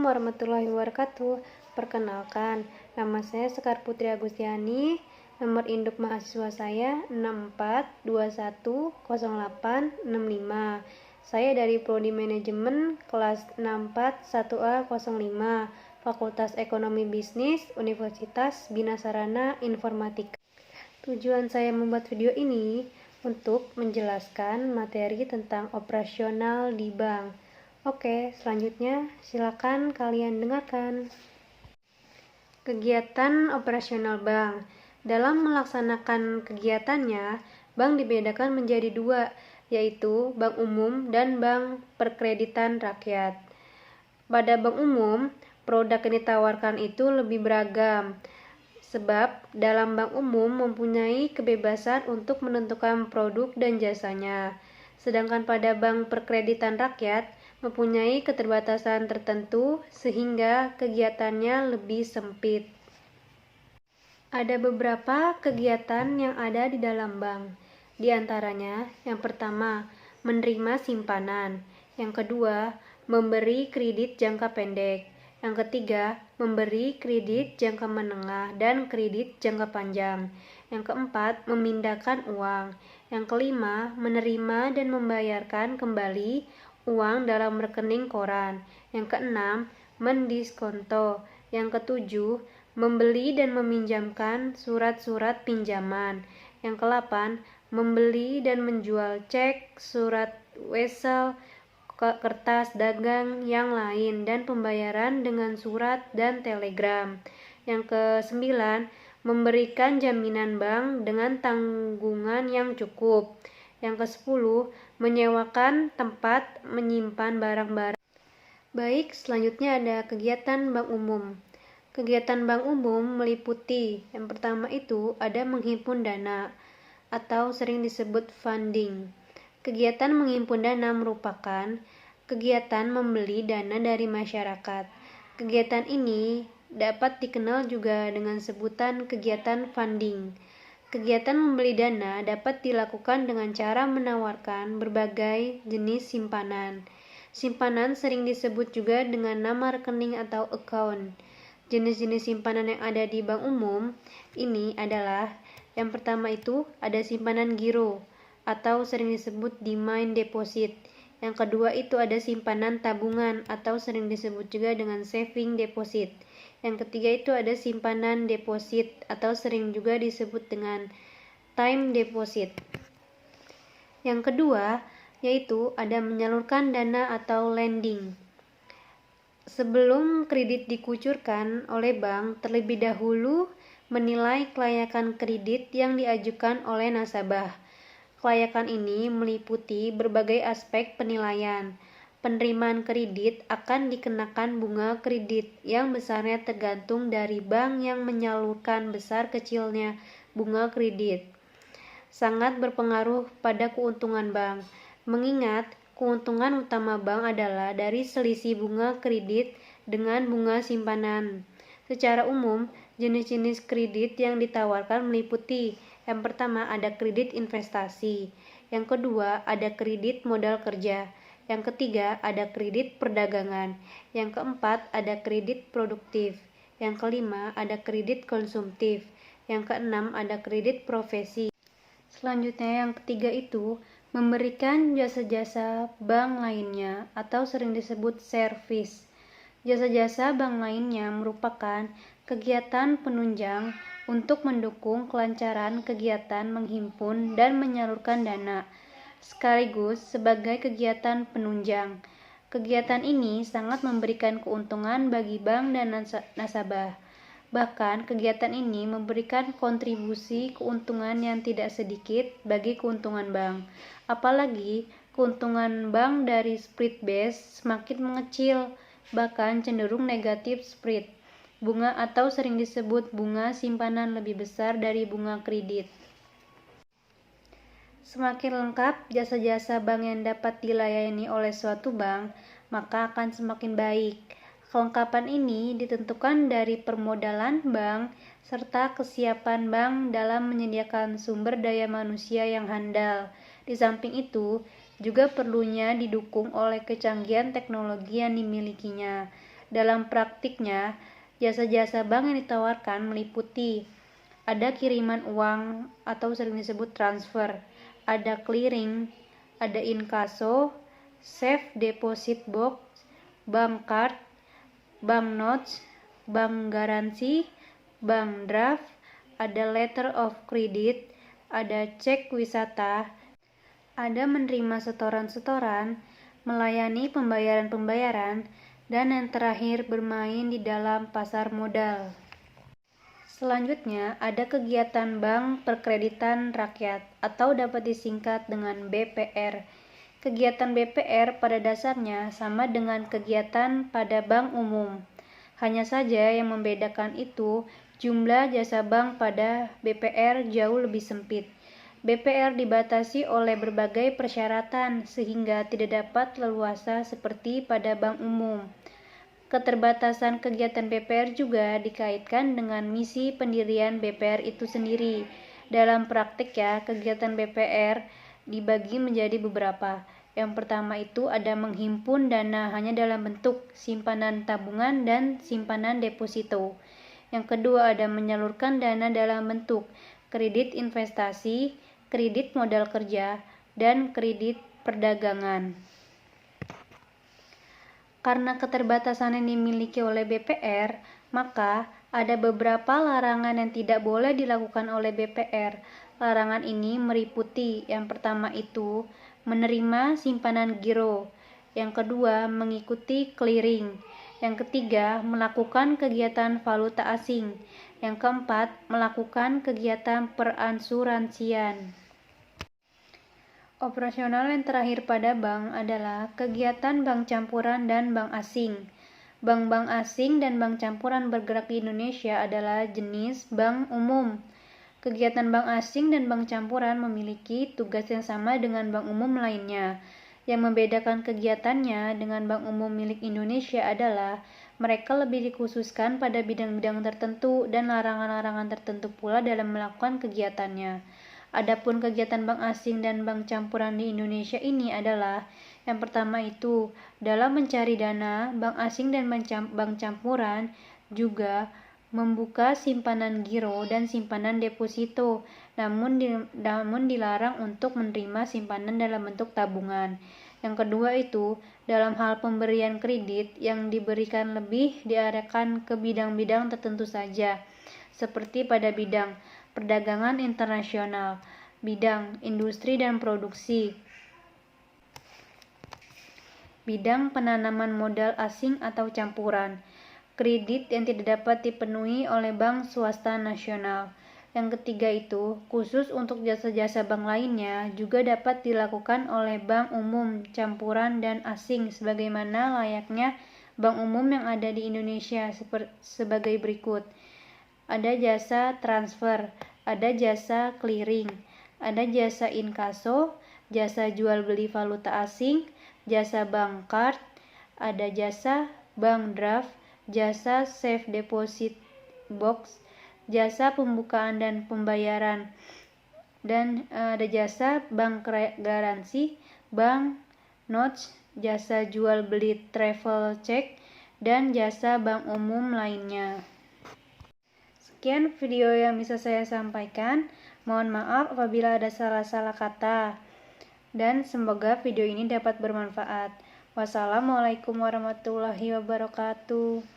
warahmatullahi wabarakatuh. Perkenalkan, nama saya Sekar Putri Agustiani. Nomor induk mahasiswa saya 64210865. Saya dari Prodi Manajemen kelas 64 1A05, Fakultas Ekonomi Bisnis, Universitas Bina Sarana Informatika. Tujuan saya membuat video ini untuk menjelaskan materi tentang operasional di bank. Oke, selanjutnya silakan kalian dengarkan. Kegiatan operasional bank. Dalam melaksanakan kegiatannya, bank dibedakan menjadi dua, yaitu bank umum dan bank perkreditan rakyat. Pada bank umum, produk yang ditawarkan itu lebih beragam, sebab dalam bank umum mempunyai kebebasan untuk menentukan produk dan jasanya. Sedangkan pada bank perkreditan rakyat mempunyai keterbatasan tertentu sehingga kegiatannya lebih sempit. Ada beberapa kegiatan yang ada di dalam bank. Di antaranya, yang pertama, menerima simpanan. Yang kedua, memberi kredit jangka pendek. Yang ketiga, memberi kredit jangka menengah dan kredit jangka panjang. Yang keempat, memindahkan uang. Yang kelima, menerima dan membayarkan kembali uang dalam rekening koran. Yang keenam, mendiskonto. Yang ketujuh, membeli dan meminjamkan surat-surat pinjaman. Yang ke-8, membeli dan menjual cek, surat wesel, kertas dagang yang lain, dan pembayaran dengan surat dan telegram. Yang ke-9, memberikan jaminan bank dengan tanggungan yang cukup. Yang ke-10, menyewakan tempat menyimpan barang-barang. Baik, selanjutnya ada kegiatan bank umum. Kegiatan bank umum meliputi, yang pertama itu ada menghimpun dana, atau sering disebut funding. Kegiatan menghimpun dana merupakan kegiatan membeli dana dari masyarakat. Kegiatan ini dapat dikenal juga dengan sebutan kegiatan funding. Kegiatan membeli dana dapat dilakukan dengan cara menawarkan berbagai jenis simpanan. Simpanan sering disebut juga dengan nama rekening atau account. Jenis-jenis simpanan yang ada di bank umum ini adalah, yang pertama itu ada simpanan giro atau sering disebut demand deposit. Yang kedua itu ada simpanan tabungan atau sering disebut juga dengan saving deposit. Yang ketiga itu ada simpanan deposit atau sering juga disebut dengan time deposit. Yang kedua yaitu ada menyalurkan dana atau lending. Sebelum kredit dikucurkan oleh bank, terlebih dahulu menilai kelayakan kredit yang diajukan oleh nasabah. Kelayakan ini meliputi berbagai aspek penilaian. Penerimaan kredit akan dikenakan bunga kredit yang besarnya tergantung dari bank yang menyalurkan besar kecilnya bunga kredit. Sangat berpengaruh pada keuntungan bank, mengingat keuntungan utama bank adalah dari selisih bunga kredit dengan bunga simpanan. Secara umum, jenis-jenis kredit yang ditawarkan meliputi, yang pertama ada kredit investasi, yang kedua ada kredit modal kerja, yang ketiga ada kredit perdagangan, yang keempat ada kredit produktif, yang kelima ada kredit konsumtif, yang keenam ada kredit profesi. Selanjutnya yang ketiga itu memberikan jasa-jasa bank lainnya atau sering disebut service. Jasa-jasa bank lainnya merupakan kegiatan penunjang untuk mendukung kelancaran kegiatan menghimpun dan menyalurkan dana, sekaligus sebagai kegiatan penunjang. Kegiatan ini sangat memberikan keuntungan bagi bank dan nasabah. Bahkan kegiatan ini memberikan kontribusi keuntungan yang tidak sedikit bagi keuntungan bank. Apalagi keuntungan bank dari spread base semakin mengecil, bahkan cenderung negatif spread. Bunga atau sering disebut bunga simpanan lebih besar dari bunga kredit. Semakin lengkap jasa-jasa bank yang dapat dilayani oleh suatu bank, maka akan semakin baik. Kelengkapan ini ditentukan dari permodalan bank serta kesiapan bank dalam menyediakan sumber daya manusia yang handal. Di samping itu, juga perlunya didukung oleh kecanggihan teknologi yang dimilikinya. Dalam praktiknya, jasa-jasa bank yang ditawarkan meliputi ada kiriman uang atau sering disebut transfer, ada clearing, ada inkaso, safe deposit box, bank card, bank notes, bank garansi, bank draft, ada letter of credit, ada cek wisata, ada menerima setoran-setoran, melayani pembayaran-pembayaran, dan yang terakhir bermain di dalam pasar modal. Selanjutnya, ada kegiatan Bank Perkreditan Rakyat atau dapat disingkat dengan BPR. Kegiatan BPR pada dasarnya sama dengan kegiatan pada bank umum. Hanya saja yang membedakan itu jumlah jasa bank pada BPR jauh lebih sempit. BPR dibatasi oleh berbagai persyaratan sehingga tidak dapat leluasa seperti pada bank umum. Keterbatasan kegiatan BPR juga dikaitkan dengan misi pendirian BPR itu sendiri. Dalam praktik kegiatan BPR dibagi menjadi beberapa. Yang pertama itu ada menghimpun dana hanya dalam bentuk simpanan tabungan dan simpanan deposito. Yang kedua ada menyalurkan dana dalam bentuk kredit investasi, kredit modal kerja, dan kredit perdagangan. Karena keterbatasan yang dimiliki oleh BPR, maka ada beberapa larangan yang tidak boleh dilakukan oleh BPR. Larangan ini meliputi yang pertama itu menerima simpanan giro, yang kedua mengikuti clearing, yang ketiga melakukan kegiatan valuta asing, yang keempat melakukan kegiatan peransuransian. Operasional yang terakhir pada bank adalah kegiatan bank campuran dan bank asing. Bank-bank asing dan bank campuran bergerak di Indonesia adalah jenis bank umum. Kegiatan bank asing dan bank campuran memiliki tugas yang sama dengan bank umum lainnya. Yang membedakan kegiatannya dengan bank umum milik Indonesia adalah mereka lebih dikhususkan pada bidang-bidang tertentu dan larangan-larangan tertentu pula dalam melakukan kegiatannya. Adapun kegiatan bank asing dan bank campuran di Indonesia ini adalah yang pertama itu dalam mencari dana, bank asing dan bank campuran juga membuka simpanan giro dan simpanan deposito, namun dilarang untuk menerima simpanan dalam bentuk tabungan. Yang kedua itu dalam hal pemberian kredit yang diberikan lebih diarahkan ke bidang-bidang tertentu saja, seperti pada bidang perdagangan internasional, bidang industri dan produksi, bidang penanaman modal asing atau campuran, kredit yang tidak dapat dipenuhi oleh bank swasta nasional. Yang ketiga itu, khusus untuk jasa-jasa bank lainnya juga dapat dilakukan oleh bank umum, campuran, dan asing sebagaimana layaknya bank umum yang ada di Indonesia sebagai berikut. Ada jasa transfer, ada jasa clearing, ada jasa inkaso, jasa jual beli valuta asing, jasa bank card, ada jasa bank draft, jasa safe deposit box, jasa pembukaan dan pembayaran, dan ada jasa bank garansi, bank notes, jasa jual beli travel check, dan jasa bank umum lainnya. Sekian video yang bisa saya sampaikan. Mohon maaf apabila ada salah-salah kata. Dan semoga video ini dapat bermanfaat. Wassalamualaikum warahmatullahi wabarakatuh.